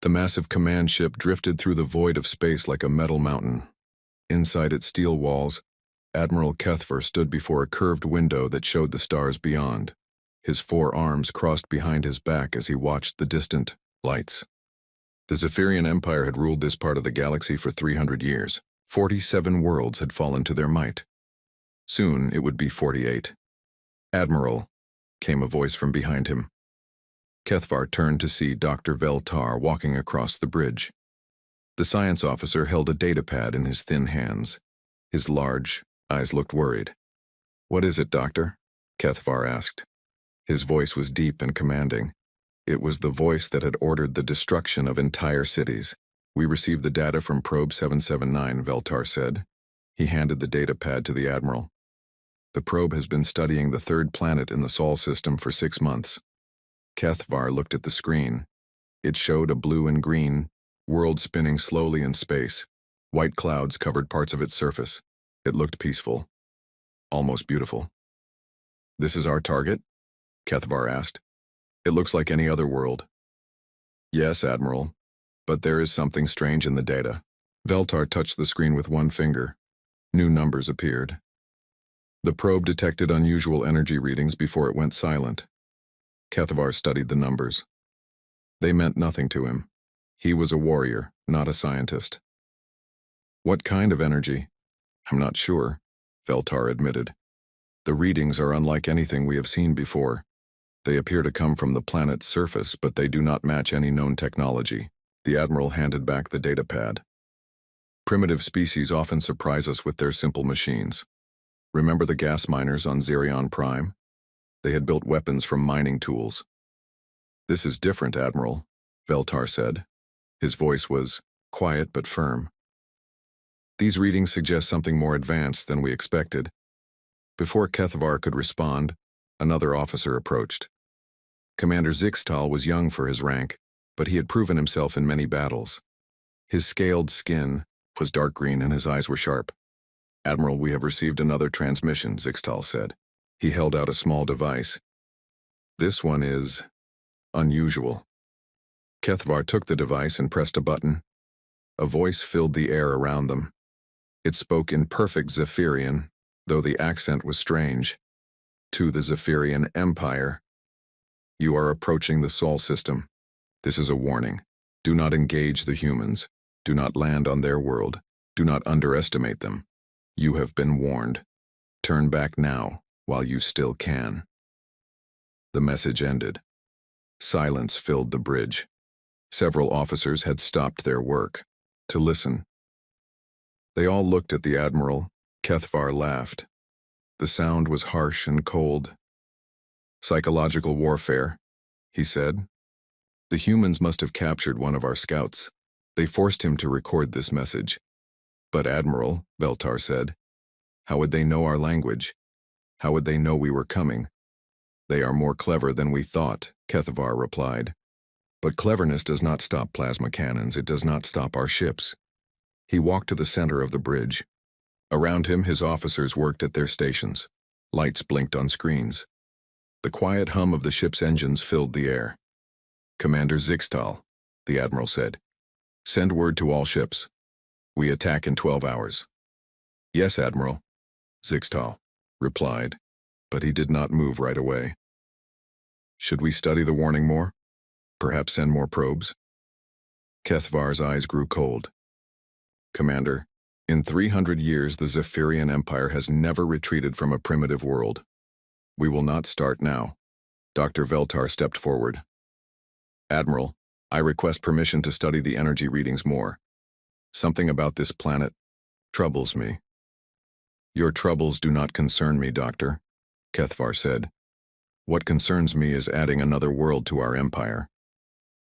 The massive command ship drifted through the void of space like a metal mountain. Inside its steel walls, Admiral Kethvar stood before a curved window that showed the stars beyond. His 4 arms crossed behind his back as he watched the distant lights. The Zephyrian Empire had ruled this part of the galaxy for 300 years. 47 worlds had fallen to their might. Soon it would be 48. "Admiral," came a voice from behind him. Kethvar turned to see Dr. Veltar walking across the bridge. The science officer held a datapad in his thin hands. His large eyes looked worried. "What is it, Doctor?" Kethvar asked. His voice was deep and commanding. It was the voice that had ordered the destruction of entire cities. "We received the data from Probe 779, Veltar said. He handed the datapad to the Admiral. "The probe has been studying the 3rd planet in the Sol system for 6 months. Kethvar looked at the screen. It showed a blue and green world spinning slowly in space. White clouds covered parts of its surface. It looked peaceful. Almost beautiful. "This is our target?" Kethvar asked. "It looks like any other world." "Yes, Admiral, but there is something strange in the data." Veltar touched the screen with one finger. New numbers appeared. The probe detected unusual energy readings before it went silent. Kethvar studied the numbers. They meant nothing to him. He was a warrior, not a scientist. "What kind of energy?" "I'm not sure," Veltar admitted. "The readings are unlike anything we have seen before. They appear to come from the planet's surface, but they do not match any known technology." The Admiral handed back the datapad. "Primitive species often surprise us with their simple machines. Remember the gas miners on Zerion Prime? They had built weapons from mining tools." "This is different, Admiral," Veltar said. His voice was quiet but firm. "These readings suggest something more advanced than we expected." Before Kethvar could respond, another officer approached. Commander Zixtal was young for his rank, but he had proven himself in many battles. His scaled skin was dark green and his eyes were sharp. "Admiral, we have received another transmission," Zixtal said. He held out a small device. "This one is unusual." Kethvar took the device and pressed a button. A voice filled the air around them. It spoke in perfect Zephyrian, though the accent was strange. "To the Zephyrian Empire. You are approaching the Sol system. This is a warning. Do not engage the humans. Do not land on their world. Do not underestimate them. You have been warned. Turn back now, while you still can." The message ended. Silence filled the bridge. Several officers had stopped their work to listen. They all looked at the Admiral. Kethvar laughed. The sound was harsh and cold. "Psychological warfare," he said. "The humans must have captured one of our scouts. They forced him to record this message." "But Admiral," Veltar said, "how would they know our language? How would they know we were coming?" "They are more clever than we thought," Kethvar replied. "But cleverness does not stop plasma cannons. It does not stop our ships." He walked to the center of the bridge. Around him, his officers worked at their stations. Lights blinked on screens. The quiet hum of the ship's engines filled the air. "Commander Zixtal," the Admiral said. "Send word to all ships. We attack in 12 hours. "Yes, Admiral," Zixtal replied, but he did not move right away. "Should we study the warning more? Perhaps send more probes?" Kethvar's eyes grew cold. "Commander, in 300 years the Zephyrian Empire has never retreated from a primitive world. We will not start now." Dr. Veltar stepped forward. "Admiral, I request permission to study the energy readings more. Something about this planet troubles me." "Your troubles do not concern me, Doctor," Kethvar said. "What concerns me is adding another world to our empire."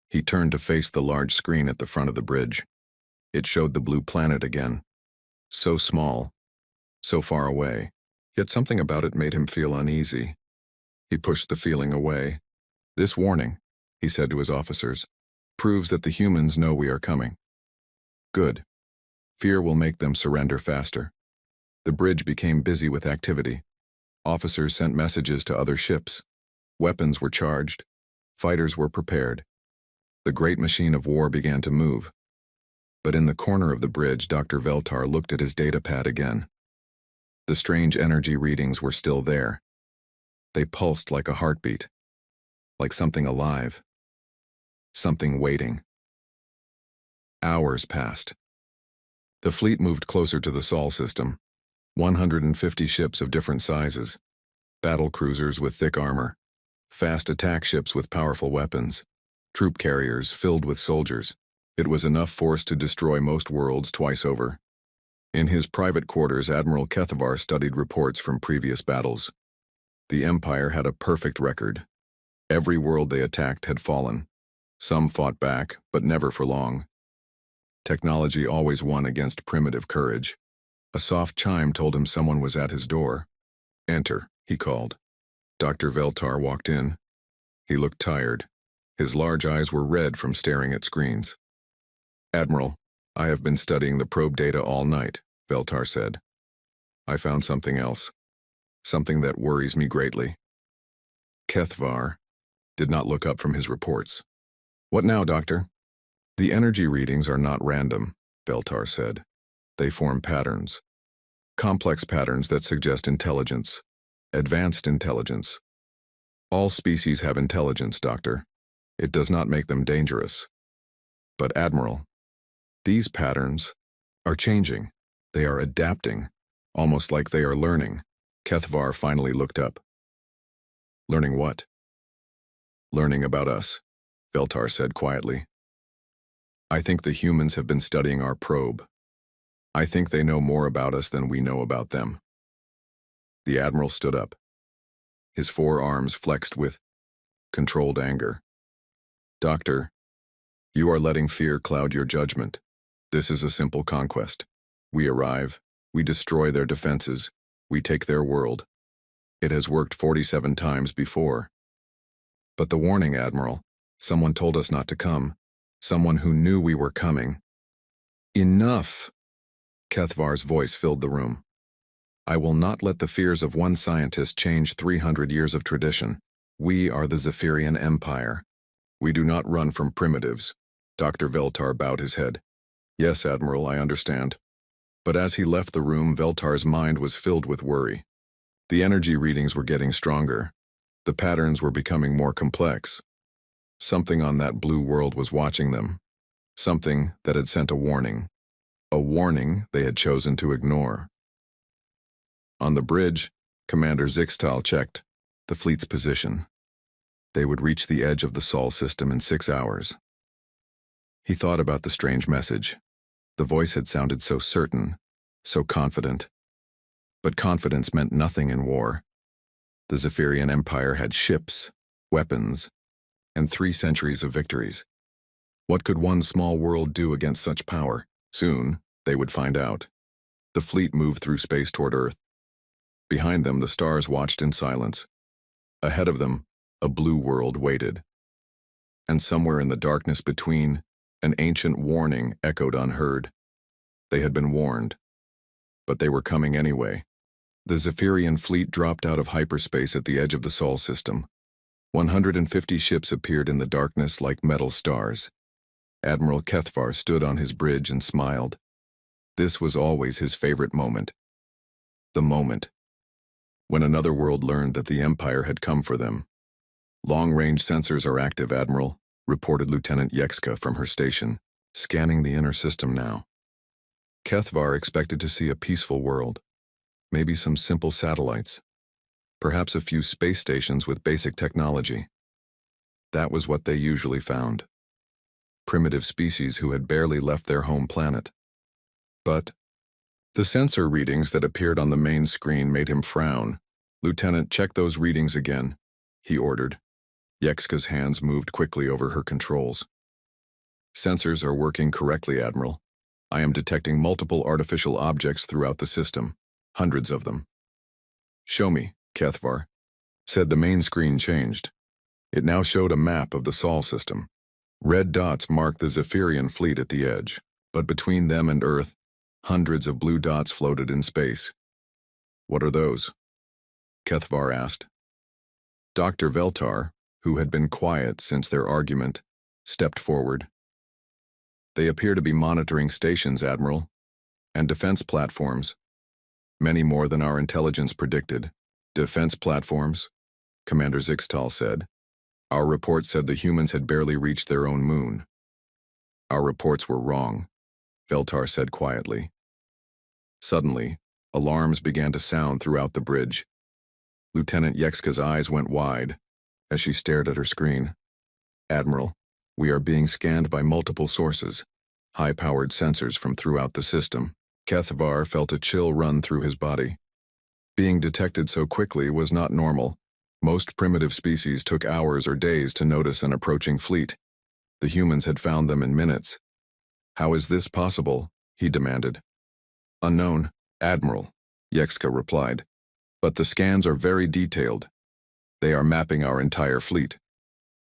He turned to face the large screen at the front of the bridge. It showed the blue planet again. So small, so far away, yet something about it made him feel uneasy. He pushed the feeling away. "This warning," he said to his officers, "proves that the humans know we are coming." "Good. Fear will make them surrender faster." The bridge became busy with activity. Officers sent messages to other ships. Weapons were charged. Fighters were prepared. The great machine of war began to move. But in the corner of the bridge, Dr. Veltar looked at his datapad again. The strange energy readings were still there. They pulsed like a heartbeat, like something alive, something waiting. Hours passed. The fleet moved closer to the Sol system. 150 ships of different sizes, battle cruisers with thick armor, fast attack ships with powerful weapons, troop carriers filled with soldiers. It was enough force to destroy most worlds twice over. In his private quarters, Admiral Kethavar studied reports from previous battles. The Empire had a perfect record. Every world they attacked had fallen. Some fought back, but never for long. Technology always won against primitive courage. A soft chime told him someone was at his door. "Enter," he called. Dr. Veltar walked in. He looked tired. His large eyes were red from staring at screens. "Admiral, I have been studying the probe data all night," Veltar said. "I found something else. Something that worries me greatly." Kethavar did not look up from his reports. "What now, Doctor?" "The energy readings are not random," Veltar said. "They form patterns. Complex patterns that suggest intelligence. Advanced intelligence. All species have intelligence, Doctor. It does not make them dangerous. But, Admiral, these patterns are changing. They are adapting, almost like they are learning." Kethavar finally looked up. "Learning what?" "Learning about us," Veltar said quietly. "I think the humans have been studying our probe. I think they know more about us than we know about them." The Admiral stood up. His forearms flexed with controlled anger. "Doctor, you are letting fear cloud your judgment. This is a simple conquest. We arrive, we destroy their defenses, we take their world. It has worked 47 times before." "But the warning, Admiral. Someone told us not to come. Someone who knew we were coming." "Enough!" Kethavar's voice filled the room. "I will not let the fears of one scientist change 300 years of tradition. We are the Zephyrian Empire. We do not run from primitives." Dr. Veltar bowed his head. "Yes, Admiral, I understand." But as he left the room, Veltar's mind was filled with worry. The energy readings were getting stronger. The patterns were becoming more complex. Something on that blue world was watching them. Something that had sent a warning. A warning they had chosen to ignore. On the bridge, Commander Zixtal checked the fleet's position. They would reach the edge of the Sol system in 6 hours. He thought about the strange message. The voice had sounded so certain, so confident. But confidence meant nothing in war. The Zephyrian Empire had ships, weapons, and 3 centuries of victories. What could one small world do against such power? Soon, they would find out. The fleet moved through space toward Earth. Behind them, the stars watched in silence. Ahead of them, a blue world waited. And somewhere in the darkness between, an ancient warning echoed unheard. They had been warned. But they were coming anyway. The Zephyrian fleet dropped out of hyperspace at the edge of the Sol system. 150 ships appeared in the darkness like metal stars. Admiral Kethavar stood on his bridge and smiled. This was always his favorite moment. The moment when another world learned that the Empire had come for them. "Long-range sensors are active, Admiral," reported Lieutenant Yekska from her station, "scanning the inner system now." Kethavar expected to see a peaceful world. Maybe some simple satellites. Perhaps a few space stations with basic technology. That was what they usually found. Primitive species who had barely left their home planet. But the sensor readings that appeared on the main screen made him frown. "Lieutenant, check those readings again," he ordered. Yekska's hands moved quickly over her controls. "Sensors are working correctly, Admiral. I am detecting multiple artificial objects throughout the system, hundreds of them." "Show me," Kethavar said. The main screen changed. It now showed a map of the Sol system. Red dots marked the Zephyrian fleet at the edge, but between them and Earth, hundreds of blue dots floated in space. "What are those?" Kethavar asked. Dr. Veltar, who had been quiet since their argument, stepped forward. They appear to be monitoring stations, Admiral, and defense platforms. Many more than our intelligence predicted. Defense platforms? Commander Zixtal said. Our report said the humans had barely reached their own moon. Our reports were wrong, Veltar said quietly. Suddenly, alarms began to sound throughout the bridge. Lieutenant Yexka's eyes went wide as she stared at her screen. Admiral, we are being scanned by multiple sources, high-powered sensors from throughout the system. Kethvar felt a chill run through his body. Being detected so quickly was not normal. Most primitive species took hours or days to notice an approaching fleet. The humans had found them in minutes. How is this possible? He demanded. Unknown, Admiral, Yexka replied. But the scans are very detailed. They are mapping our entire fleet.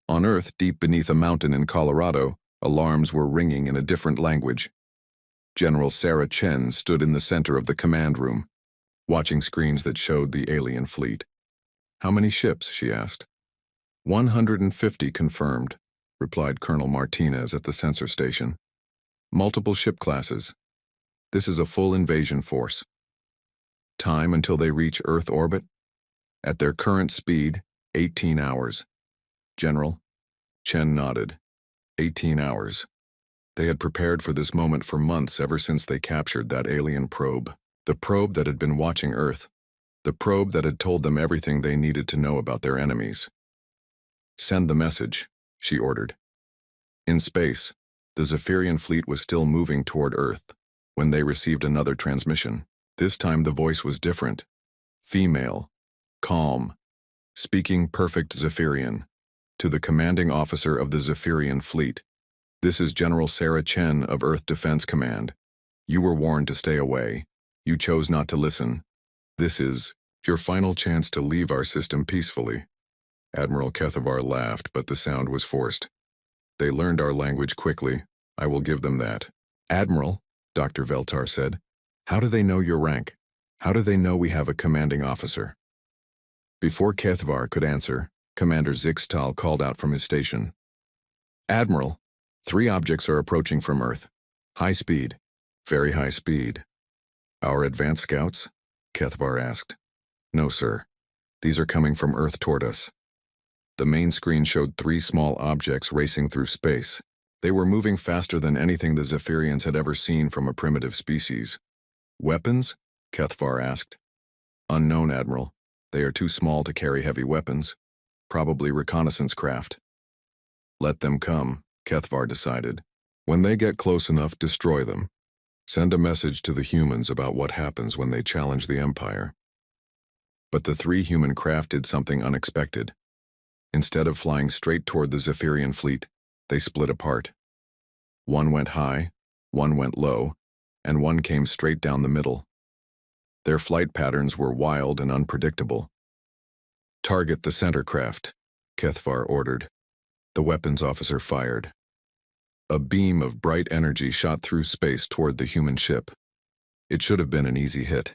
On Earth, deep beneath a mountain in Colorado, alarms were ringing in a different language. General Sarah Chen stood in the center of the command room, watching screens that showed the alien fleet. How many ships? She asked. 150 confirmed, replied Colonel Martinez at the sensor station. Multiple ship classes. This is a full invasion force. Time until they reach Earth orbit? At their current speed, 18 hours. General? Chen nodded. 18 hours. They had prepared for this moment for months ever since they captured that alien probe. The probe that had been watching Earth. The probe that had told them everything they needed to know about their enemies. Send the message, she ordered. In space, the Zephyrian fleet was still moving toward Earth when they received another transmission. This time the voice was different. Female. Calm. Speaking perfect Zephyrian. To the commanding officer of the Zephyrian fleet. This is General Sarah Chen of Earth Defense Command. You were warned to stay away. You chose not to listen. This is your final chance to leave our system peacefully. Admiral Kethavar laughed, but the sound was forced. They learned our language quickly. I will give them that. Admiral, Dr. Veltar said, how do they know your rank? How do they know we have a commanding officer? Before Kethavar could answer, Commander Zixtal called out from his station. Admiral, 3 objects are approaching from Earth. High speed. Very high speed. Our advanced scouts? Kethavar asked. No, sir. These are coming from Earth toward us. The main screen showed 3 small objects racing through space. They were moving faster than anything the Zephyrians had ever seen from a primitive species. Weapons? Kethavar asked. Unknown, Admiral. They are too small to carry heavy weapons. Probably reconnaissance craft. Let them come, Kethavar decided. When they get close enough, destroy them. Send a message to the humans about what happens when they challenge the Empire. But the 3 human craft did something unexpected. Instead of flying straight toward the Zephyrian fleet, they split apart. One went high, one went low, and one came straight down the middle. Their flight patterns were wild and unpredictable. Target the center craft, Kethavar ordered. The weapons officer fired. A beam of bright energy shot through space toward the human ship. It should have been an easy hit.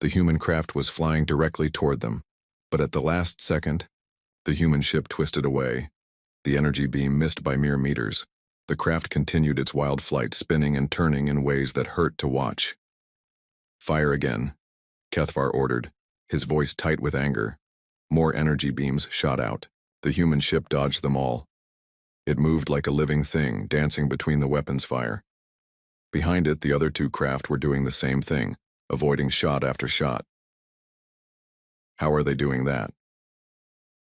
The human craft was flying directly toward them, but at the last second, the human ship twisted away. The energy beam missed by mere meters. The craft continued its wild flight, spinning and turning in ways that hurt to watch. Fire again, Kethavar ordered, his voice tight with anger. More energy beams shot out. The human ship dodged them all. It moved like a living thing, dancing between the weapons fire. Behind it, the other 2 craft were doing the same thing, avoiding shot after shot. How are they doing that?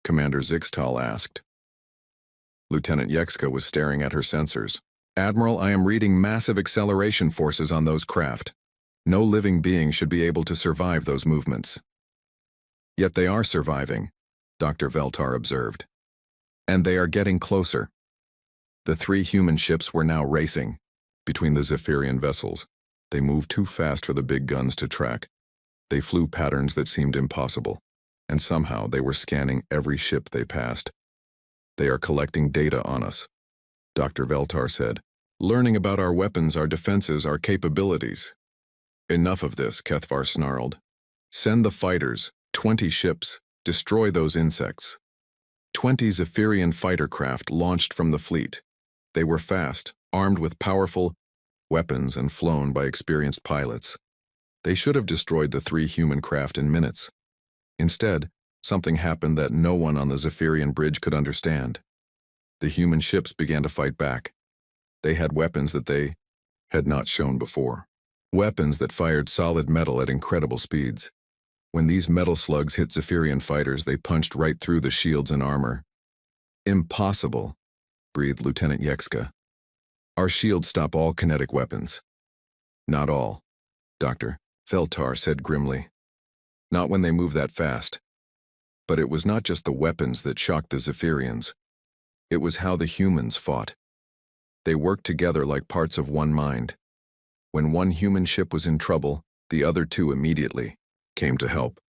Commander Zixtal asked. Lieutenant Yexka was staring at her sensors. Admiral, I am reading massive acceleration forces on those craft. No living being should be able to survive those movements. Yet they are surviving, Dr. Veltar observed. And they are getting closer. The 3 human ships were now racing between the Zephyrian vessels. They moved too fast for the big guns to track. They flew patterns that seemed impossible, and somehow they were scanning every ship they passed. They are collecting data on us, Dr. Veltar said. Learning about our weapons, our defenses, our capabilities. Enough of this, Kethavar snarled. Send the fighters, 20 ships, destroy those insects. 20 Zephyrian fighter craft launched from the fleet. They were fast, armed with powerful weapons and flown by experienced pilots. They should have destroyed the 3 human craft in minutes. Instead, something happened that no one on the Zephyrian bridge could understand. The human ships began to fight back. They had weapons that they had not shown before. Weapons that fired solid metal at incredible speeds. When these metal slugs hit Zephyrian fighters, they punched right through the shields and armor. Impossible, breathed Lieutenant Yekska. Our shields stop all kinetic weapons. Not all, Dr. Veltar said grimly. Not when they move that fast. But it was not just the weapons that shocked the Zephyrians. It was how the humans fought. They worked together like parts of one mind. When one human ship was in trouble, the other 2 immediately came to help.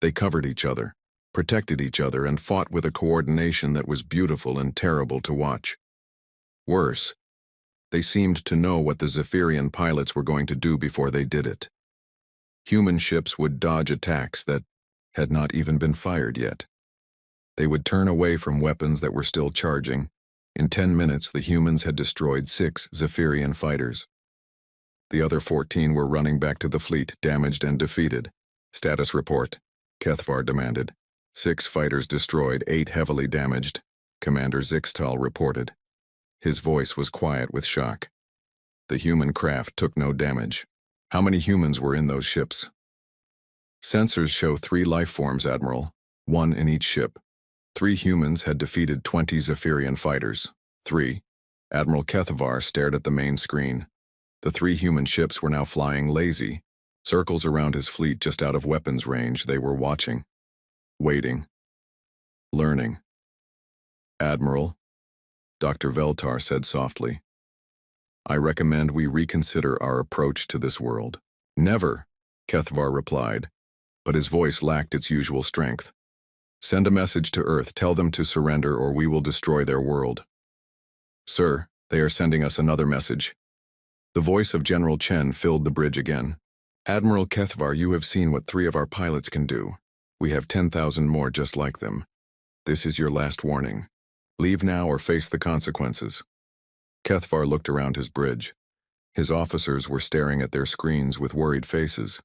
They covered each other, protected each other, and fought with a coordination that was beautiful and terrible to watch. Worse, they seemed to know what the Zephyrian pilots were going to do before they did it. Human ships would dodge attacks that had not even been fired yet. They would turn away from weapons that were still charging. In 10 minutes, the humans had destroyed 6 Zephyrian fighters. The other 14 were running back to the fleet, damaged and defeated. Status report, Kethvar demanded. 6 fighters destroyed, 8 heavily damaged, Commander Zixtal reported. His voice was quiet with shock. The human craft took no damage. How many humans were in those ships? Sensors show 3 life forms, Admiral, 1 in each ship. 3 humans had defeated 20 Zephyrian fighters. 3. Admiral Kethvar stared at the main screen. The 3 human ships were now flying lazy, circles around his fleet just out of weapons range. They were watching, waiting, learning. Admiral, Dr. Veltar said softly, I recommend we reconsider our approach to this world. Never, Kethvar replied, but his voice lacked its usual strength. Send a message to Earth, tell them to surrender or we will destroy their world. Sir, they are sending us another message. The voice of General Chen filled the bridge again. Admiral Kethvar, you have seen what 3 of our pilots can do. We have 10,000 more just like them. This is your last warning. Leave now or face the consequences. Kethvar looked around his bridge. His officers were staring at their screens with worried faces.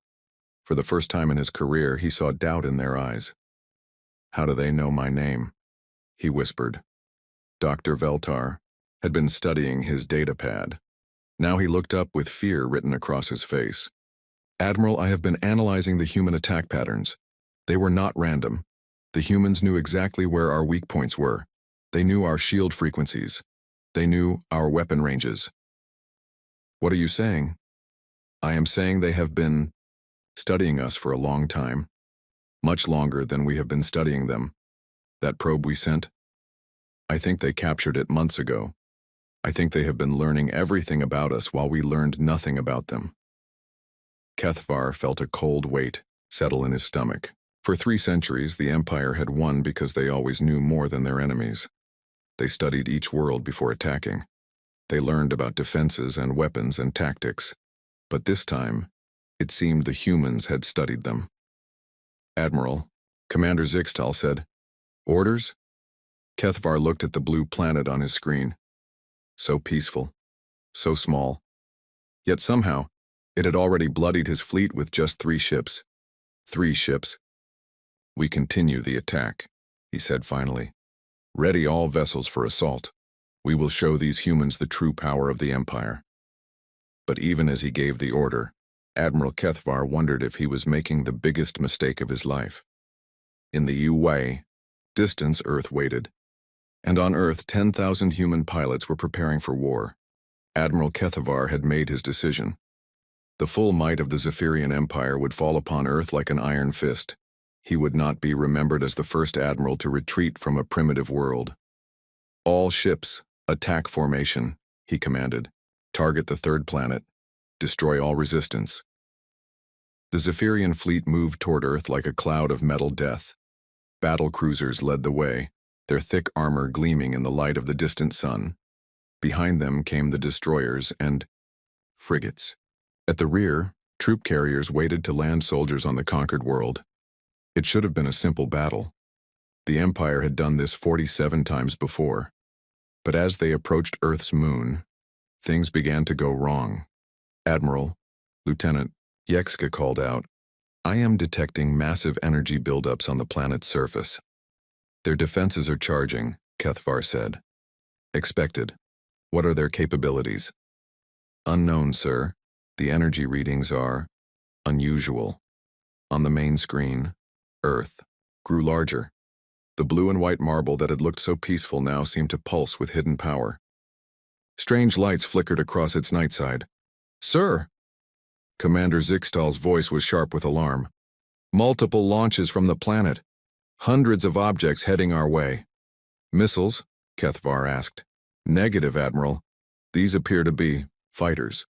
For the first time in his career, he saw doubt in their eyes. How do they know my name? He whispered. Dr. Veltar had been studying his datapad. Now he looked up with fear written across his face. Admiral, I have been analyzing the human attack patterns. They were not random. The humans knew exactly where our weak points were. They knew our shield frequencies. They knew our weapon ranges. What are you saying? I am saying they have been studying us for a long time. Much longer than we have been studying them. That probe we sent? I think they captured it months ago. I think they have been learning everything about us while we learned nothing about them. Kethvar felt a cold weight settle in his stomach. For 3 centuries, the Empire had won because they always knew more than their enemies. They studied each world before attacking. They learned about defenses and weapons and tactics. But this time, it seemed the humans had studied them. Admiral, Commander Zixtal said, Orders? Kethvar looked at the blue planet on his screen. So peaceful, so small. Yet somehow, it had already bloodied his fleet with just 3 ships. 3 ships. We continue the attack, he said finally. Ready all vessels for assault. We will show these humans the true power of the Empire. But even as he gave the order, Admiral Kethvar wondered if he was making the biggest mistake of his life. In the HFY, distance Earth waited. And on Earth, 10,000 human pilots were preparing for war. Admiral Kethvar had made his decision. The full might of the Zephyrian Empire would fall upon Earth like an iron fist. He would not be remembered as the first admiral to retreat from a primitive world. All ships, attack formation, he commanded. Target the 3rd planet. Destroy all resistance. The Zephyrian fleet moved toward Earth like a cloud of metal death. Battle cruisers led the way, their thick armor gleaming in the light of the distant sun. Behind them came the destroyers and frigates. At the rear, troop carriers waited to land soldiers on the conquered world. It should have been a simple battle. The Empire had done this 47 times before. But as they approached Earth's moon, things began to go wrong. Admiral, Lieutenant Yekska called out, "I am detecting massive energy buildups on the planet's surface." "Their defenses are charging," Kethvar said. "Expected. What are their capabilities?" "Unknown, sir. The energy readings are unusual." On the main screen, Earth grew larger. The blue and white marble that had looked so peaceful now seemed to pulse with hidden power. Strange lights flickered across its night side. "Sir!" Commander Zixtal's voice was sharp with alarm. "Multiple launches from the planet. Hundreds of objects heading our way." "Missiles?" Kethvar asked. "Negative, Admiral. These appear to be fighters,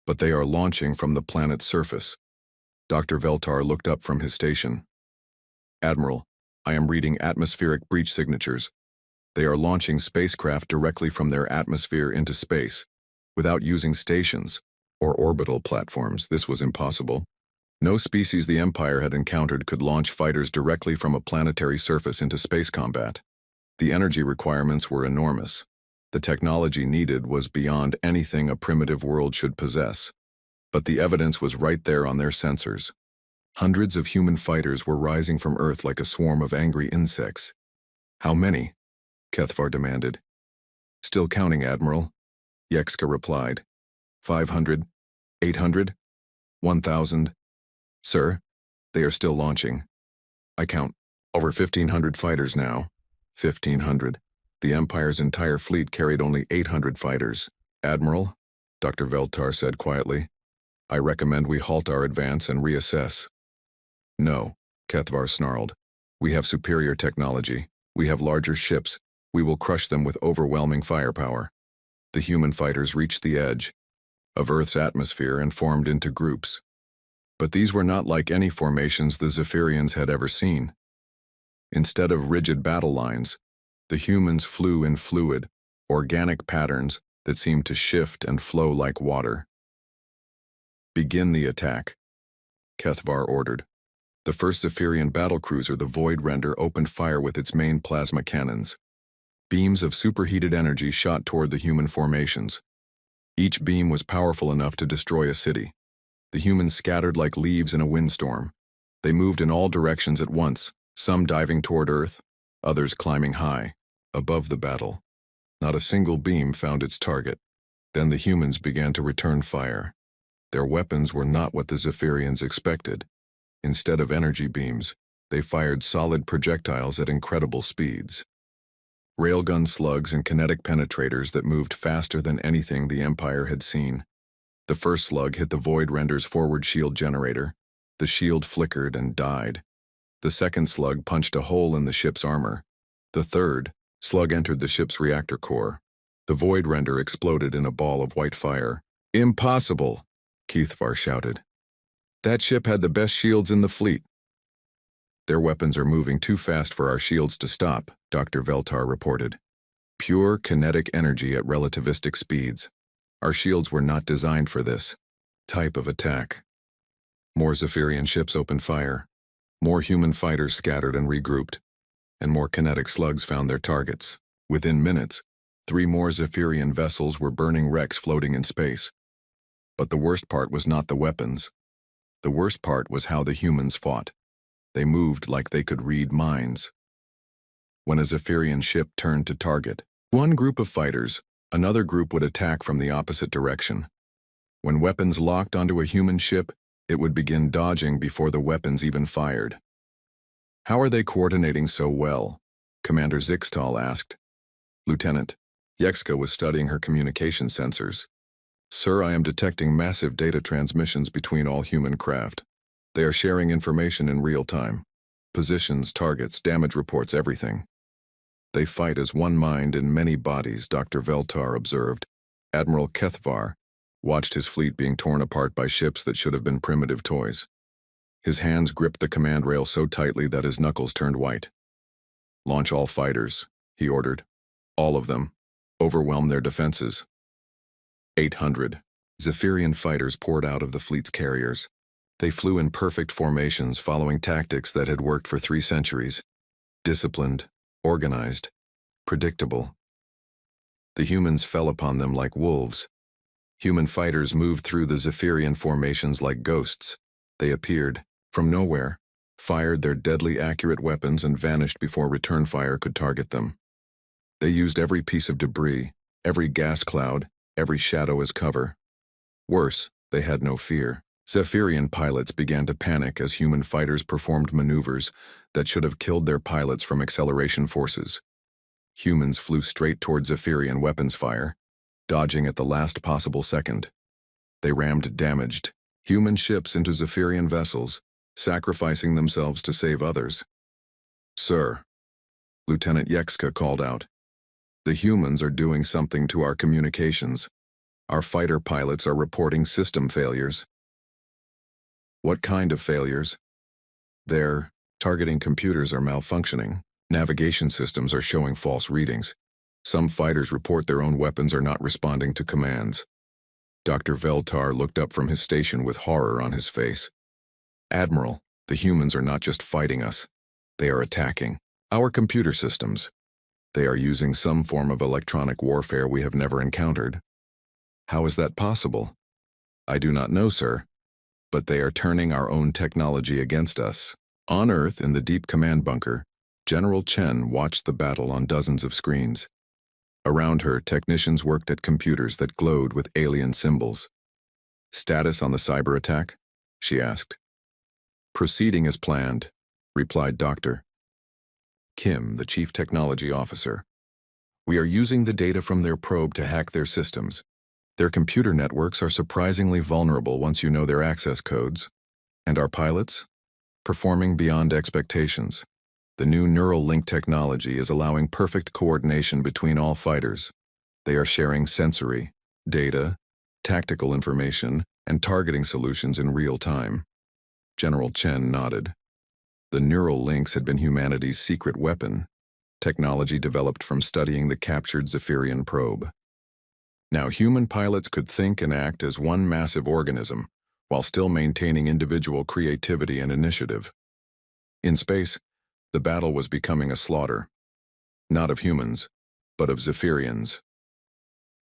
but they are launching from the planet's surface." Dr. Veltar looked up from his station. "Admiral, I am reading atmospheric breach signatures. They are launching spacecraft directly from their atmosphere into space, without using stations or orbital platforms. This was impossible. No species the Empire had encountered could launch fighters directly from a planetary surface into space combat. The energy requirements were enormous. The technology needed was beyond anything a primitive world should possess. But the evidence was right there on their sensors. Hundreds of human fighters were rising from Earth like a swarm of angry insects. "How many?" Kethvar demanded. "Still counting, Admiral," Yekska replied. 500, 800, 1,000. "Sir, they are still launching. I count over 1,500 fighters now." 1,500. The Empire's entire fleet carried only 800 fighters. "Admiral," Dr. Veltar said quietly, "I recommend we halt our advance and reassess." "No," Kethvar snarled. "We have superior technology. We have larger ships. We will crush them with overwhelming firepower." The human fighters reached the edge of Earth's atmosphere and formed into groups. But these were not like any formations the Zephyrians had ever seen. Instead of rigid battle lines, the humans flew in fluid, organic patterns that seemed to shift and flow like water. "Begin the attack," Kethvar ordered. The first Zephyrian battlecruiser, the Void Render, opened fire with its main plasma cannons. Beams of superheated energy shot toward the human formations. Each beam was powerful enough to destroy a city. The humans scattered like leaves in a windstorm. They moved in all directions at once, some diving toward Earth, others climbing high, above the battle. Not a single beam found its target. Then the humans began to return fire. Their weapons were not what the Zephyrians expected. Instead of energy beams, they fired solid projectiles at incredible speeds. Railgun slugs and kinetic penetrators that moved faster than anything the Empire had seen. The first slug hit the Void Render's forward shield generator. The shield flickered and died. The second slug punched a hole in the ship's armor. The third slug entered the ship's reactor core. The Void Render exploded in a ball of white fire. "Impossible!" Kethvar shouted. "That ship had the best shields in the fleet." "Their weapons are moving too fast for our shields to stop," Dr. Veltar reported. "Pure kinetic energy at relativistic speeds. Our shields were not designed for this type of attack." More Zephyrian ships opened fire. More human fighters scattered and regrouped, and more kinetic slugs found their targets. Within minutes, 3 more Zephyrian vessels were burning wrecks floating in space. But the worst part was not the weapons. The worst part was how the humans fought. They moved like they could read minds. When a Zephyrian ship turned to target one group of fighters, another group would attack from the opposite direction. When weapons locked onto a human ship, it would begin dodging before the weapons even fired. "How are they coordinating so well?" Commander Zixtal asked. Lieutenant Yekska was studying her communication sensors. "Sir, I am detecting massive data transmissions between all human craft. They are sharing information in real time. Positions, targets, damage reports, everything. They fight as one mind in many bodies," Dr. Veltar observed. Admiral Kethvar watched his fleet being torn apart by ships that should have been primitive toys. His hands gripped the command rail so tightly that his knuckles turned white. "Launch all fighters," he ordered. "All of them. Overwhelm their defenses." 800 Zephyrian fighters poured out of the fleet's carriers. They flew in perfect formations, following tactics that had worked for 3 centuries. Disciplined, organized, predictable. The humans fell upon them like wolves. Human fighters moved through the Zephyrian formations like ghosts. They appeared from nowhere, fired their deadly accurate weapons and vanished before return fire could target them. They used every piece of debris, every gas cloud, every shadow as cover. Worse, they had no fear. Zephyrian pilots began to panic as human fighters performed maneuvers that should have killed their pilots from acceleration forces. Humans flew straight toward Zephyrian weapons fire, dodging at the last possible second. They rammed damaged human ships into Zephyrian vessels, sacrificing themselves to save others. "Sir," Lieutenant Yekska called out, "the humans are doing something to our communications. Our fighter pilots are reporting system failures." "What kind of failures?" "Their targeting computers are malfunctioning. Navigation systems are showing false readings. Some fighters report their own weapons are not responding to commands." Dr. Veltar looked up from his station with horror on his face. "Admiral, the humans are not just fighting us. They are attacking our computer systems. They are using some form of electronic warfare we have never encountered." "How is that possible?" "I do not know, sir. But they are turning our own technology against us." On Earth, in the deep command bunker, General Chen watched the battle on dozens of screens. Around her, technicians worked at computers that glowed with alien symbols. "Status on the cyber attack?" she asked. "Proceeding as planned," replied Dr. Kim, the chief technology officer. "We are using the data from their probe to hack their systems. Their computer networks are surprisingly vulnerable once you know their access codes. And our pilots? Performing beyond expectations. The new neural link technology is allowing perfect coordination between all fighters. They are sharing sensory, data, tactical information, and targeting solutions in real time." General Chen nodded. The neural links had been humanity's secret weapon, technology developed from studying the captured Zephyrian probe. Now human pilots could think and act as one massive organism, while still maintaining individual creativity and initiative. In space, the battle was becoming a slaughter, not of humans, but of Zephyrians.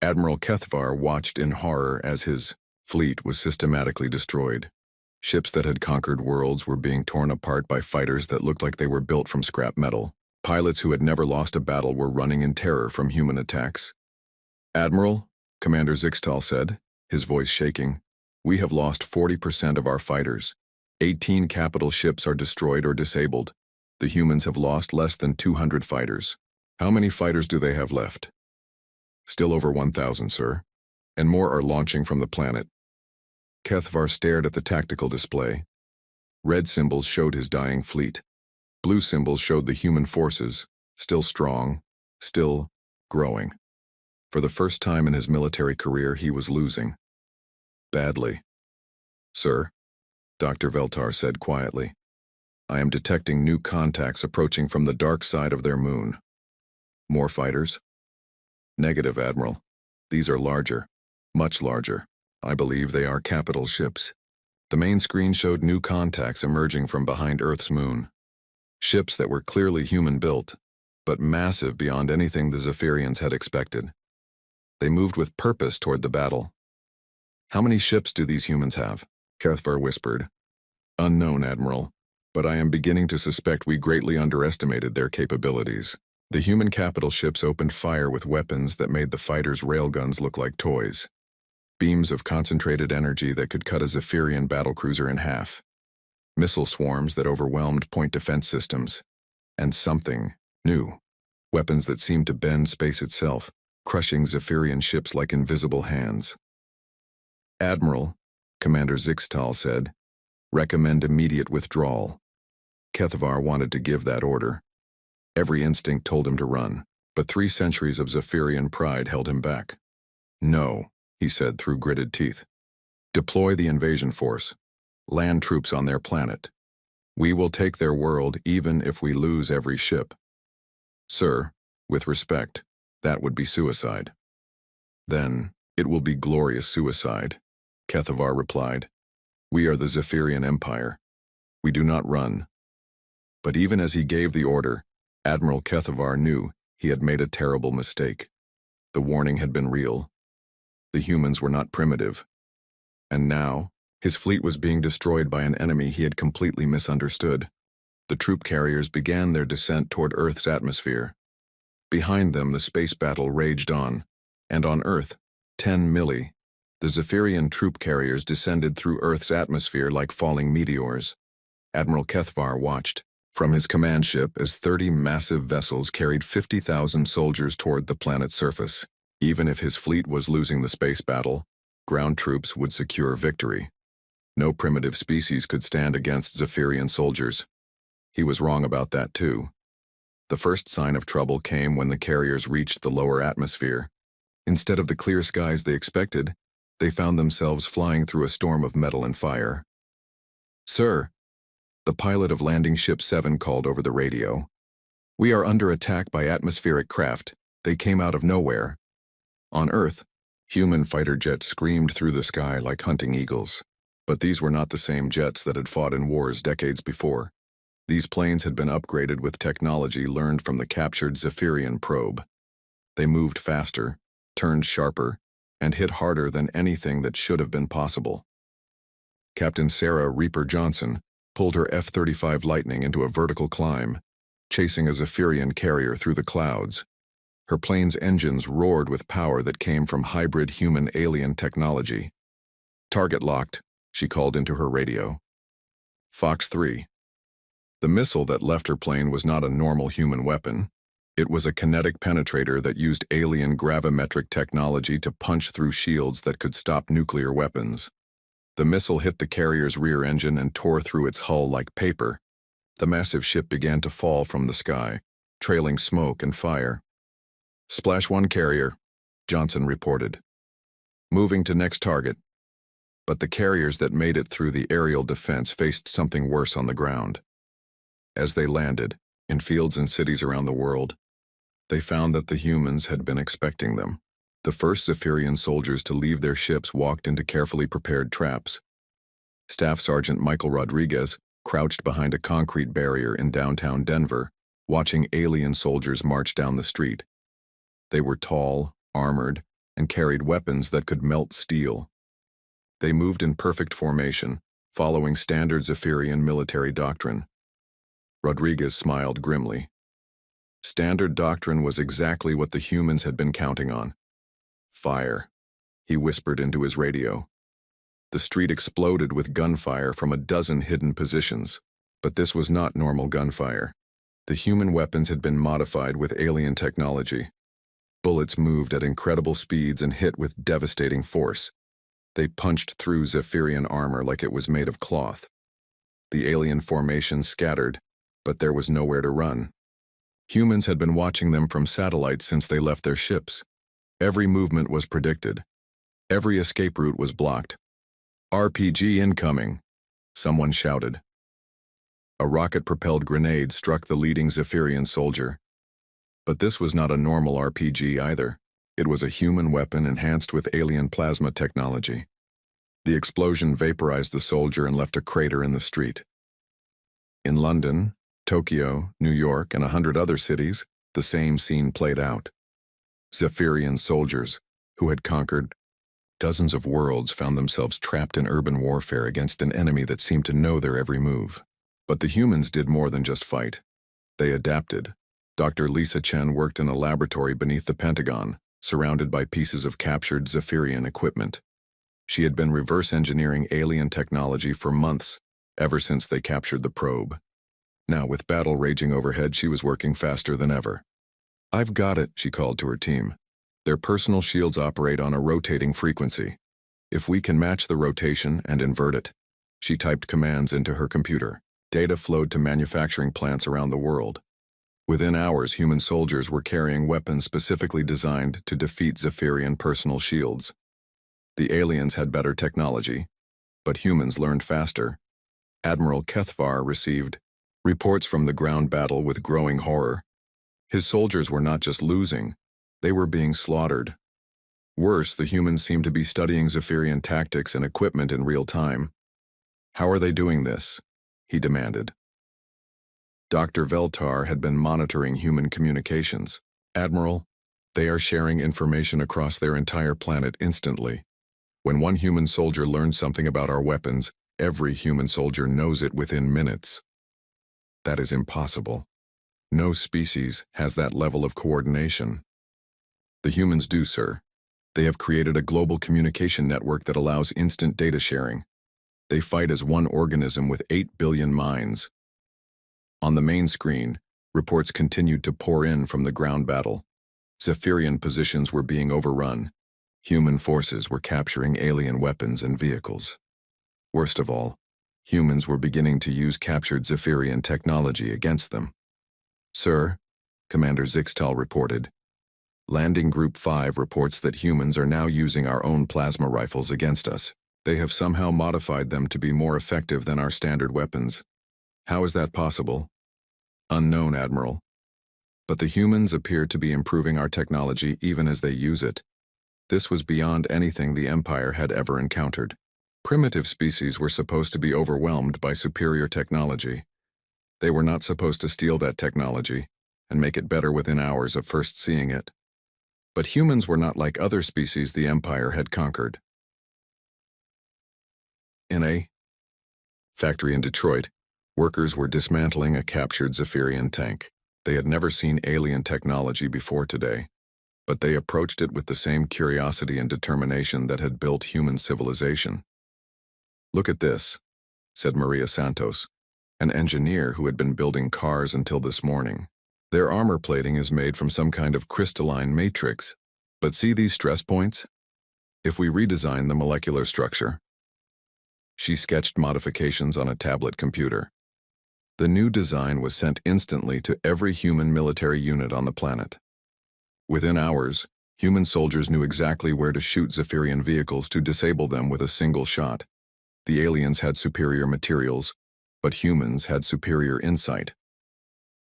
Admiral Kethvar watched in horror as his fleet was systematically destroyed. Ships that had conquered worlds were being torn apart by fighters that looked like they were built from scrap metal. Pilots who had never lost a battle were running in terror from human attacks. "Admiral," Commander Zixtal said, his voice shaking, "we have lost 40% of our fighters. 18 capital ships are destroyed or disabled. The humans have lost less than 200 fighters. How many fighters do they have left?" "Still over 1,000, sir. And more are launching from the planet." Kethvar stared at the tactical display. Red symbols showed his dying fleet. Blue symbols showed the human forces, still strong, still growing. For the first time in his military career, he was losing. Badly. "Sir," Dr. Veltar said quietly, "I am detecting new contacts approaching from the dark side of their moon." "More fighters?" "Negative, Admiral. These are larger, much larger. I believe they are capital ships." The main screen showed new contacts emerging from behind Earth's moon. Ships that were clearly human-built, but massive beyond anything the Zephyrians had expected. They moved with purpose toward the battle. "How many ships do these humans have?" Kethvar whispered. "Unknown, Admiral, but I am beginning to suspect we greatly underestimated their capabilities." The human capital ships opened fire with weapons that made the fighters' railguns look like toys. Beams of concentrated energy that could cut a Zephyrian battlecruiser in half. Missile swarms that overwhelmed point defense systems. And something new. Weapons that seemed to bend space itself, crushing Zephyrian ships like invisible hands. "Admiral," Commander Zixtal said, "recommend immediate withdrawal." Kethvar wanted to give that order. Every instinct told him to run, but 3 centuries of Zephyrian pride held him back. "No," he said through gritted teeth. "Deploy the invasion force. Land troops on their planet. We will take their world even if we lose every ship." "Sir, with respect, that would be suicide." "Then, it will be glorious suicide," Kethvar replied. "We are the Zephyrian Empire. We do not run." But even as he gave the order, Admiral Kethvar knew he had made a terrible mistake. The warning had been real. The humans were not primitive. And now, his fleet was being destroyed by an enemy he had completely misunderstood. The troop carriers began their descent toward Earth's atmosphere. Behind them, the space battle raged on, and on Earth, 10 milli, the Zephyrian troop carriers descended through Earth's atmosphere like falling meteors. Admiral Kethvar watched from his command ship as 30 massive vessels carried 50,000 soldiers toward the planet's surface. Even if his fleet was losing the space battle, ground troops would secure victory. No primitive species could stand against Zephyrian soldiers. He was wrong about that too. The first sign of trouble came when the carriers reached the lower atmosphere. Instead of the clear skies they expected, they found themselves flying through a storm of metal and fire. "Sir," the pilot of Landing Ship 7 called over the radio, "we are under attack by atmospheric craft. They came out of nowhere." On Earth, human fighter jets screamed through the sky like hunting eagles. But these were not the same jets that had fought in wars decades before. These planes had been upgraded with technology learned from the captured Zephyrian probe. They moved faster, turned sharper, and hit harder than anything that should have been possible. Captain Sarah Reaper Johnson pulled her F-35 Lightning into a vertical climb, chasing a Zephyrian carrier through the clouds. Her plane's engines roared with power that came from hybrid human-alien technology. "Target locked," she called into her radio. Fox 3. The missile that left her plane was not a normal human weapon. It was a kinetic penetrator that used alien gravimetric technology to punch through shields that could stop nuclear weapons. The missile hit the carrier's rear engine and tore through its hull like paper. The massive ship began to fall from the sky, trailing smoke and fire. "Splash 1 carrier," Johnson reported. "Moving to next target." But the carriers that made it through the aerial defense faced something worse on the ground. As they landed, in fields and cities around the world, they found that the humans had been expecting them. The first Zephyrian soldiers to leave their ships walked into carefully prepared traps. Staff Sergeant Michael Rodriguez crouched behind a concrete barrier in downtown Denver, watching alien soldiers march down the street. They were tall, armored, and carried weapons that could melt steel. They moved in perfect formation, following standard Zephyrian military doctrine. Rodriguez smiled grimly. Standard doctrine was exactly what the humans had been counting on. "Fire," he whispered into his radio. The street exploded with gunfire from a dozen hidden positions. But this was not normal gunfire. The human weapons had been modified with alien technology. Bullets moved at incredible speeds and hit with devastating force. They punched through Zephyrian armor like it was made of cloth. The alien formation scattered, but there was nowhere to run. Humans had been watching them from satellites since they left their ships. Every movement was predicted. Every escape route was blocked. "RPG incoming," someone shouted. A rocket-propelled grenade struck the leading Zephyrian soldier. But this was not a normal RPG either. It was a human weapon enhanced with alien plasma technology. The explosion vaporized the soldier and left a crater in the street. In London, Tokyo, New York, and 100 other cities, the same scene played out. Zephyrian soldiers, who had conquered dozens of worlds, found themselves trapped in urban warfare against an enemy that seemed to know their every move. But the humans did more than just fight. They adapted. Dr. Lisa Chen worked in a laboratory beneath the Pentagon, surrounded by pieces of captured Zephyrian equipment. She had been reverse engineering alien technology for months, ever since they captured the probe. Now, with battle raging overhead, she was working faster than ever. "I've got it," she called to her team. "Their personal shields operate on a rotating frequency. If we can match the rotation and invert it." She typed commands into her computer. Data flowed to manufacturing plants around the world. Within hours, human soldiers were carrying weapons specifically designed to defeat Zephyrian personal shields. The aliens had better technology, but humans learned faster. Admiral Kethvar received reports from the ground battle with growing horror. His soldiers were not just losing, they were being slaughtered. Worse, the humans seemed to be studying Zephyrian tactics and equipment in real time. "How are they doing this?" he demanded. Dr. Veltar had been monitoring human communications. "Admiral, They are sharing information across their entire planet instantly. When one human soldier learns something about our weapons, every human soldier knows it within minutes. That is impossible. No species has that level of coordination. The humans do, sir. They have created a global communication network that allows instant data sharing. They fight as one organism with 8 billion minds. On the main screen, reports continued to pour in from the ground battle. Zephyrian positions were being overrun. Human forces were capturing alien weapons and vehicles. Worst of all, humans were beginning to use captured Zephyrian technology against them. Sir, Commander Zixtal reported, Landing Group 5 reports that humans are now using our own plasma rifles against us. They have somehow modified them to be more effective than our standard weapons. How is that possible? Unknown, Admiral. But the humans appear to be improving our technology even as they use it. This was beyond anything the Empire had ever encountered. Primitive species were supposed to be overwhelmed by superior technology. They were not supposed to steal that technology and make it better within hours of first seeing it. But humans were not like other species the Empire had conquered. In a factory in Detroit, workers were dismantling a captured Zephyrian tank. They had never seen alien technology before today, but they approached it with the same curiosity and determination that had built human civilization. "Look at this," said Maria Santos, an engineer who had been building cars until this morning. "Their armor plating is made from some kind of crystalline matrix. But see these stress points? If we redesign the molecular structure..." She sketched modifications on a tablet computer. The new design was sent instantly to every human military unit on the planet. Within hours, human soldiers knew exactly where to shoot Zephyrian vehicles to disable them with a single shot. The aliens had superior materials, but humans had superior insight.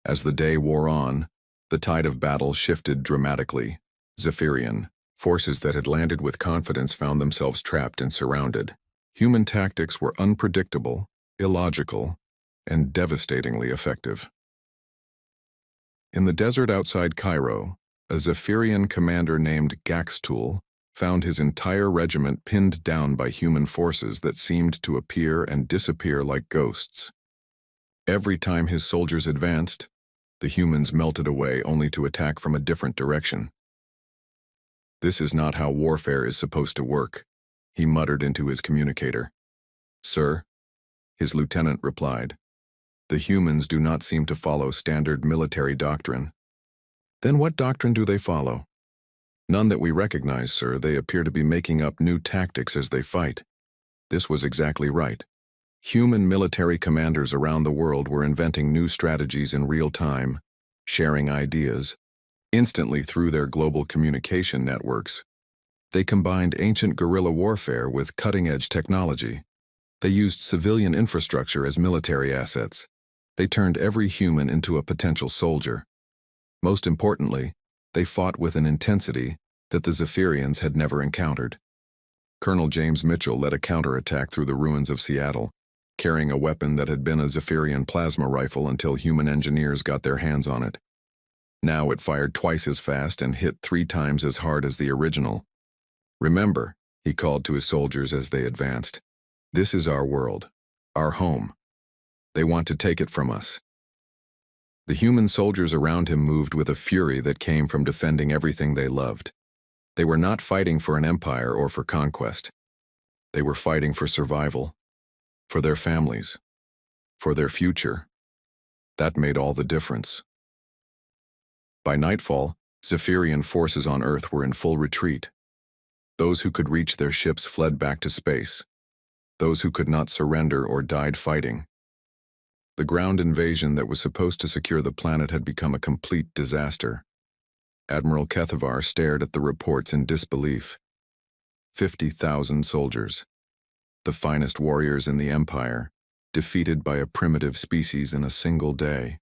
As the day wore on, the tide of battle shifted dramatically. Zephyrian forces that had landed with confidence found themselves trapped and surrounded. Human tactics were unpredictable, illogical, and devastatingly effective. In the desert outside Cairo, a Zephyrian commander named Gaxtool found his entire regiment pinned down by human forces that seemed to appear and disappear like ghosts. Every time his soldiers advanced, the humans melted away only to attack from a different direction. "This is not how warfare is supposed to work," he muttered into his communicator. "Sir," his lieutenant replied, "the humans do not seem to follow standard military doctrine." "Then what doctrine do they follow?" "None that we recognize, sir. They appear to be making up new tactics as they fight." This was exactly right. Human military commanders around the world were inventing new strategies in real time, sharing ideas, instantly through their global communication networks. They combined ancient guerrilla warfare with cutting-edge technology. They used civilian infrastructure as military assets. They turned every human into a potential soldier. Most importantly, they fought with an intensity that the Zephyrians had never encountered. Colonel James Mitchell led a counterattack through the ruins of Seattle, carrying a weapon that had been a Zephyrian plasma rifle until human engineers got their hands on it. Now it fired twice as fast and hit 3 times as hard as the original. "Remember," he called to his soldiers as they advanced, "this is our world, our home. They want to take it from us." The human soldiers around him moved with a fury that came from defending everything they loved. They were not fighting for an empire or for conquest. They were fighting for survival, for their families, for their future. That made all the difference. By nightfall, Zephyrian forces on Earth were in full retreat. Those who could reach their ships fled back to space. Those who could not surrender or died fighting. The ground invasion that was supposed to secure the planet had become a complete disaster. Admiral Kethavar stared at the reports in disbelief. 50,000 soldiers, the finest warriors in the Empire, defeated by a primitive species in a single day.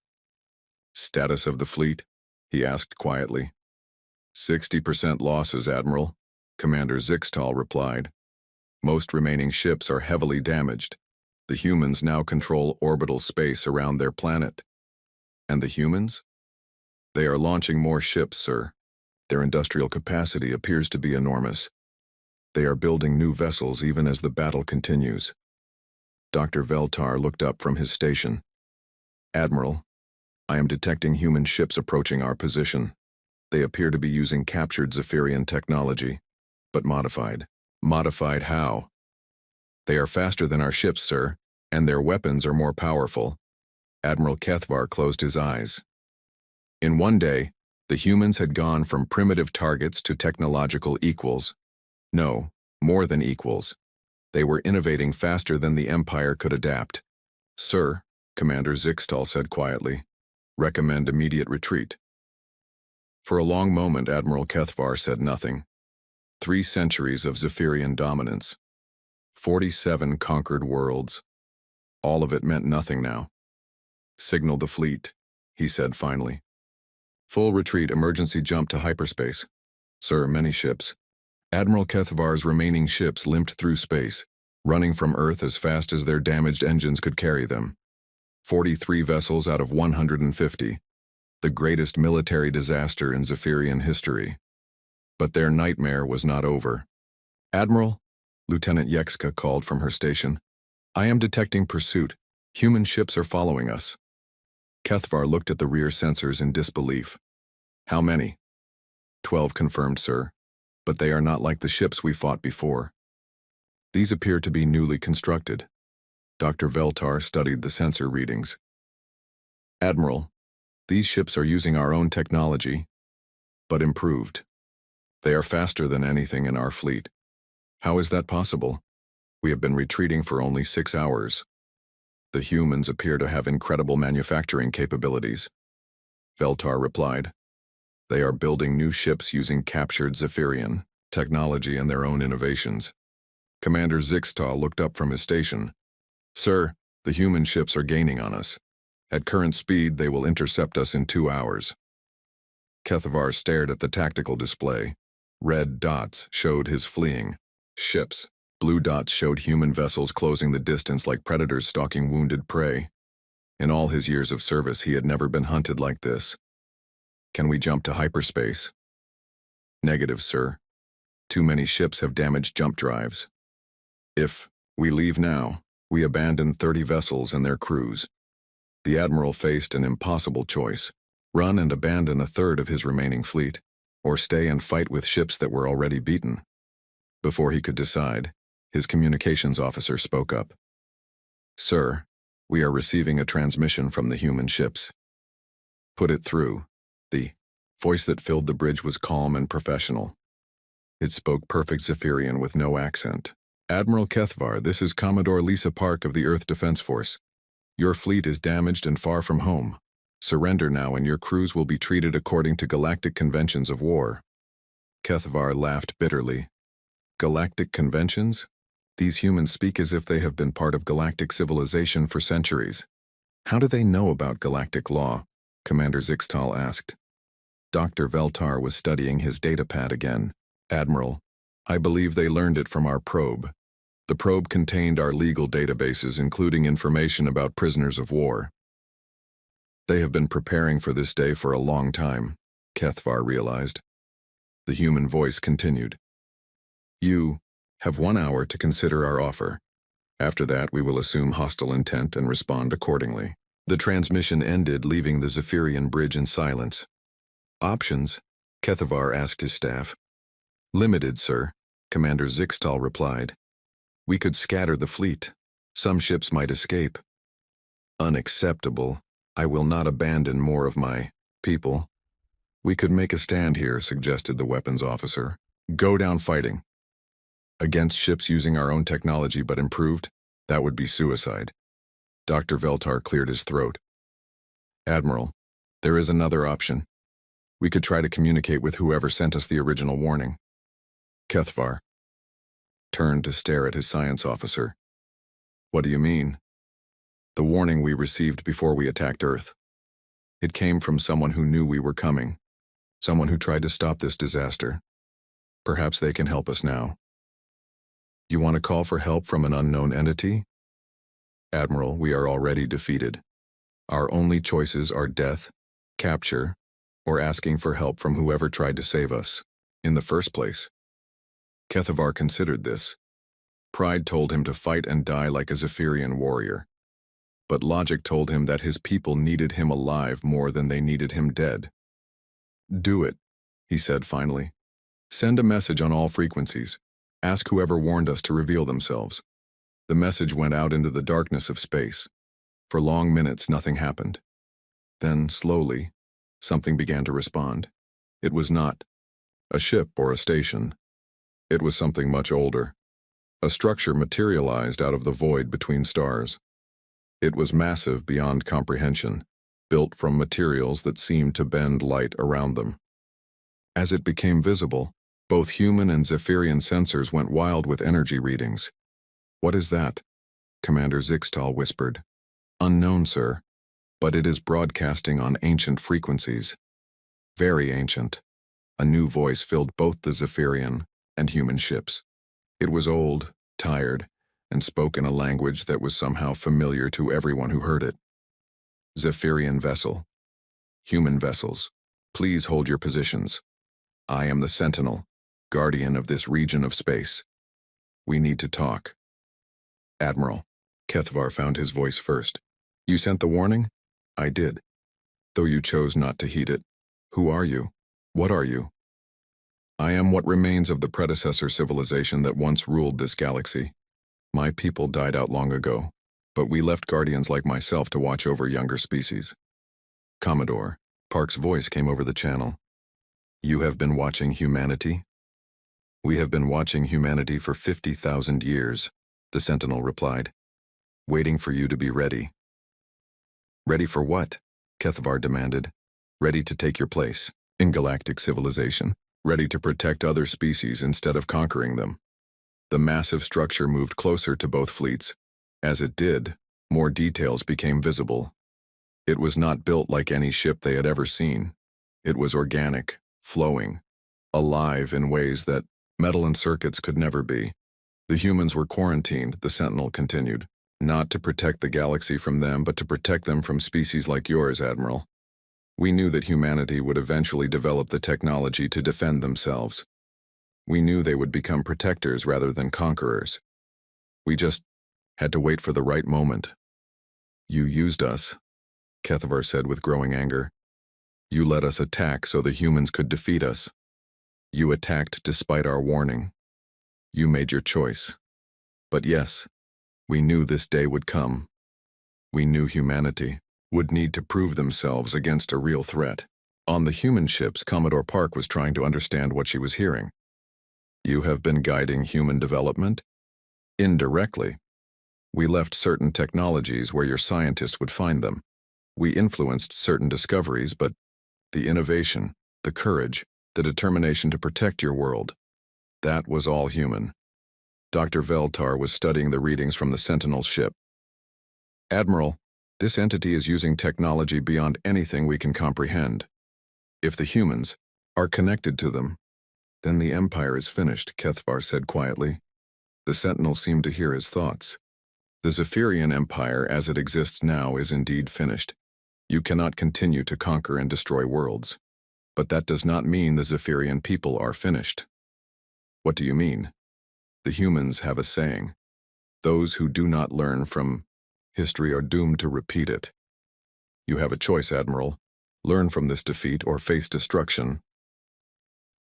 "Status of the fleet?" he asked quietly. 60% losses, Admiral," Commander Zixtal replied. "Most remaining ships are heavily damaged. The humans now control orbital space around their planet." "And the humans?" "They are launching more ships, sir. Their industrial capacity appears to be enormous. They are building new vessels even as the battle continues. Dr. Veltar looked up from his station. Admiral, I am detecting human ships approaching our position. They appear to be using captured Zephyrian technology, but modified. Modified how? They are faster than our ships, sir, and their weapons are more powerful. Admiral Kethvar closed his eyes. In one day, the humans had gone from primitive targets to technological equals. No, more than equals. They were innovating faster than the Empire could adapt. Sir, Commander Zixtal said quietly, recommend immediate retreat. For a long moment, Admiral Kethvar said nothing. 3 centuries of Zephyrian dominance. 47 conquered worlds. All of it meant nothing now. Signal the fleet, he said finally. Full retreat, emergency jump to hyperspace. Sir, many ships. Admiral Kethvar's remaining ships limped through space, running from Earth as fast as their damaged engines could carry them. 43 vessels out of 150. The greatest military disaster in Zephyrian history. But their nightmare was not over. Admiral, Lieutenant Yekska called from her station. I am detecting pursuit. Human ships are following us. Kethvar looked at the rear sensors in disbelief. How many? 12 confirmed, sir. But they are not like the ships we fought before. These appear to be newly constructed. Dr. Veltar studied the sensor readings. Admiral, these ships are using our own technology, but improved. They are faster than anything in our fleet. How is that possible? We have been retreating for only 6 hours. The humans appear to have incredible manufacturing capabilities. Veltar replied. They are building new ships using captured Zephyrian technology and their own innovations. Commander Zixtal looked up from his station. Sir, the human ships are gaining on us. At current speed, they will intercept us in 2 hours. Kethvar stared at the tactical display. Red dots showed his fleeing ships. Blue dots showed human vessels closing the distance like predators stalking wounded prey. In all his years of service, he had never been hunted like this. Can we jump to hyperspace? Negative, sir. Too many ships have damaged jump drives. If we leave now, we abandon 30 vessels and their crews. The Admiral faced an impossible choice. Run and abandon a third of his remaining fleet, or stay and fight with ships that were already beaten. Before he could decide, his communications officer spoke up. Sir, we are receiving a transmission from the human ships. Put it through. The voice that filled the bridge was calm and professional. It spoke perfect Zephyrian with no accent. Admiral Kethvar, this is Commodore Lisa Park of the Earth Defense Force. Your fleet is damaged and far from home. Surrender now and your crews will be treated according to galactic conventions of war. Kethvar laughed bitterly. Galactic conventions? These humans speak as if they have been part of galactic civilization for centuries. How do they know about galactic law? Commander Zixtal asked. Dr. Veltar was studying his datapad again. Admiral, I believe they learned it from our probe. The probe contained our legal databases, including information about prisoners of war. They have been preparing for this day for a long time, Kethvar realized. The human voice continued. You have 1 hour to consider our offer. After that, we will assume hostile intent and respond accordingly. The transmission ended, leaving the Zephyrian bridge in silence. Options? Kethvar asked his staff. Limited, sir, Commander Zixtal replied. We could scatter the fleet. Some ships might escape. Unacceptable. I will not abandon more of my people. We could make a stand here, suggested the weapons officer. Go down fighting. Against ships using our own technology but improved? That would be suicide. Dr. Veltar cleared his throat. Admiral, there is another option. We could try to communicate with whoever sent us the original warning. Kethvar turned to stare at his science officer. What do you mean? The warning we received before we attacked Earth. It came from someone who knew we were coming. Someone who tried to stop this disaster. Perhaps they can help us now. You want to call for help from an unknown entity? Admiral, we are already defeated. Our only choices are death, capture, or asking for help from whoever tried to save us in the first place. Kethavar considered this. Pride told him to fight and die like a Zephyrian warrior. But logic told him that his people needed him alive more than they needed him dead. "Do it," he said finally. "Send a message on all frequencies. Ask whoever warned us to reveal themselves." The message went out into the darkness of space. For long minutes, nothing happened. Then, slowly, something began to respond. It was not a ship or a station. It was something much older. A structure materialized out of the void between stars. It was massive beyond comprehension, built from materials that seemed to bend light around them. As it became visible, both human and Zephyrian sensors went wild with energy readings. "What is that?" Commander Zixtal whispered. "Unknown, sir, but it is broadcasting on ancient frequencies. Very ancient." A new voice filled both the Zephyrian and human ships. It was old, tired, and spoke in a language that was somehow familiar to everyone who heard it. "Zephyrian vessel. Human vessels, please hold your positions. I am the Sentinel, guardian of this region of space. We need to talk." "Admiral," Kethavar found his voice first. "You sent the warning?" "I did. Though you chose not to heed it. Who are you? What are you?" "I am what remains of the predecessor civilization that once ruled this galaxy. My people died out long ago, but we left guardians like myself to watch over younger species." "Commodore," Park's voice came over the channel. "You have been watching humanity?" "We have been watching humanity for 50,000 years, the Sentinel replied, "waiting for you to be ready." "Ready for what?" Kethavar demanded. "Ready to take your place in galactic civilization, ready to protect other species instead of conquering them." The massive structure moved closer to both fleets. As it did, more details became visible. It was not built like any ship they had ever seen. It was organic, flowing, alive in ways that metal and circuits could never be. "The humans were quarantined," the Sentinel continued, "not to protect the galaxy from them, but to protect them from species like yours, Admiral. We knew that humanity would eventually develop the technology to defend themselves. We knew they would become protectors rather than conquerors. We just had to wait for the right moment." "You used us," Kethavar said with growing anger. "You let us attack so the humans could defeat us. You attacked despite our warning. You made your choice. But yes, we knew this day would come. We knew humanity would need to prove themselves against a real threat." On the human ships, Commodore Park was trying to understand what she was hearing. "You have been guiding human development?" "Indirectly. We left certain technologies where your scientists would find them. We influenced certain discoveries, but the innovation, the courage, the determination to protect your world, that was all human." Dr. Veltar was studying the readings from the Sentinel ship. "Admiral, this entity is using technology beyond anything we can comprehend. If the humans are connected to them, then the Empire is finished," Kethavar said quietly. The Sentinel seemed to hear his thoughts. "The Zephyrian Empire as it exists now is indeed finished. You cannot continue to conquer and destroy worlds. But that does not mean the Zephyrian people are finished." "What do you mean?" "The humans have a saying. Those who do not learn from history are doomed to repeat it. You have a choice, Admiral. Learn from this defeat or face destruction."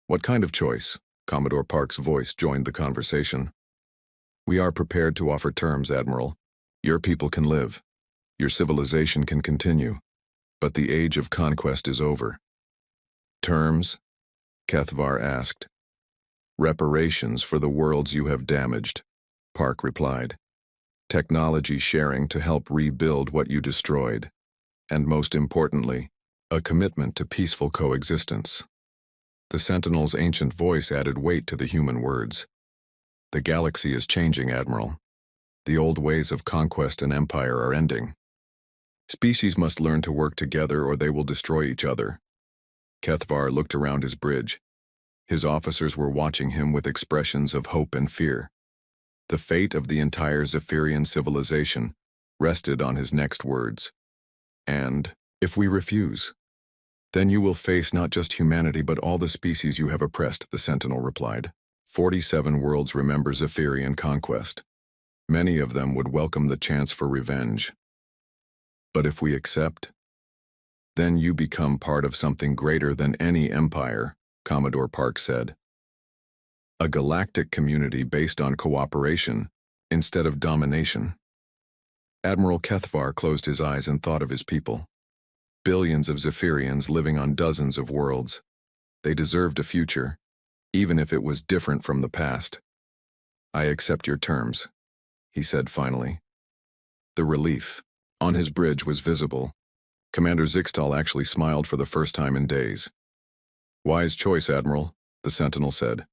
"What kind of choice?" Commodore Park's voice joined the conversation. "We are prepared to offer terms, Admiral. Your people can live. Your civilization can continue. But the age of conquest is over." "Terms?" Kethavar asked. "Reparations for the worlds you have damaged," Park replied. "Technology sharing to help rebuild what you destroyed. And most importantly, a commitment to peaceful coexistence." The Sentinel's ancient voice added weight to the human words. "The galaxy is changing, Admiral. The old ways of conquest and empire are ending. Species must learn to work together or they will destroy each other." Kethavar looked around his bridge. His officers were watching him with expressions of hope and fear. The fate of the entire Zephyrian civilization rested on his next words. "And if we refuse?" Then you will face not just humanity but all the species you have oppressed, the sentinel replied. 47 worlds remember Zephyrian conquest. Many of them would welcome the chance for revenge. But if we accept, then you become part of something greater than any empire, Commodore Park said. A galactic community based on cooperation instead of domination. Admiral Kethvar closed his eyes and thought of his people. Billions of Zephyrians living on dozens of worlds. They deserved a future, even if it was different from the past. I accept your terms, he said finally. The relief on his bridge was visible. Commander Zixtal actually smiled for the first time in days. Wise choice, Admiral, the Sentinel said.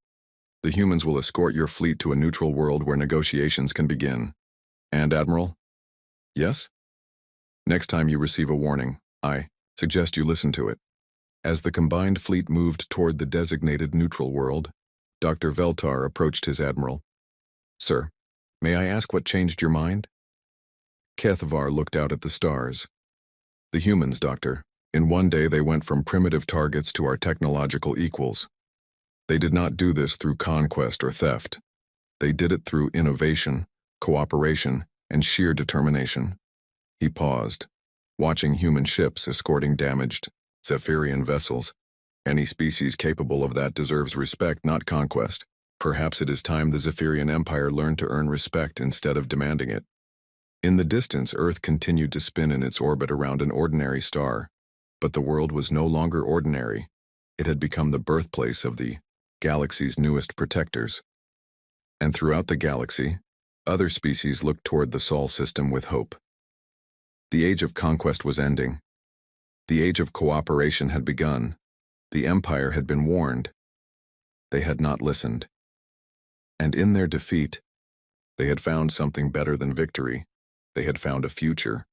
The humans will escort your fleet to a neutral world where negotiations can begin. And, Admiral? Yes? Next time you receive a warning, I suggest you listen to it. As the combined fleet moved toward the designated neutral world, Dr. Veltar approached his admiral. Sir, may I ask what changed your mind? Kethvar looked out at the stars. The humans, Doctor. In one day they went from primitive targets to our technological equals. They did not do this through conquest or theft. They did it through innovation, cooperation, and sheer determination. He paused, watching human ships escorting damaged Zephyrian vessels. Any species capable of that deserves respect, not conquest. Perhaps it is time the Zephyrian Empire learned to earn respect instead of demanding it. In the distance, Earth continued to spin in its orbit around an ordinary star. But the world was no longer ordinary. It had become the birthplace of the galaxy's newest protectors. And throughout the galaxy, other species looked toward the Sol system with hope. The age of conquest was ending. The age of cooperation had begun. The Empire had been warned. They had not listened. And in their defeat, they had found something better than victory. They had found a future.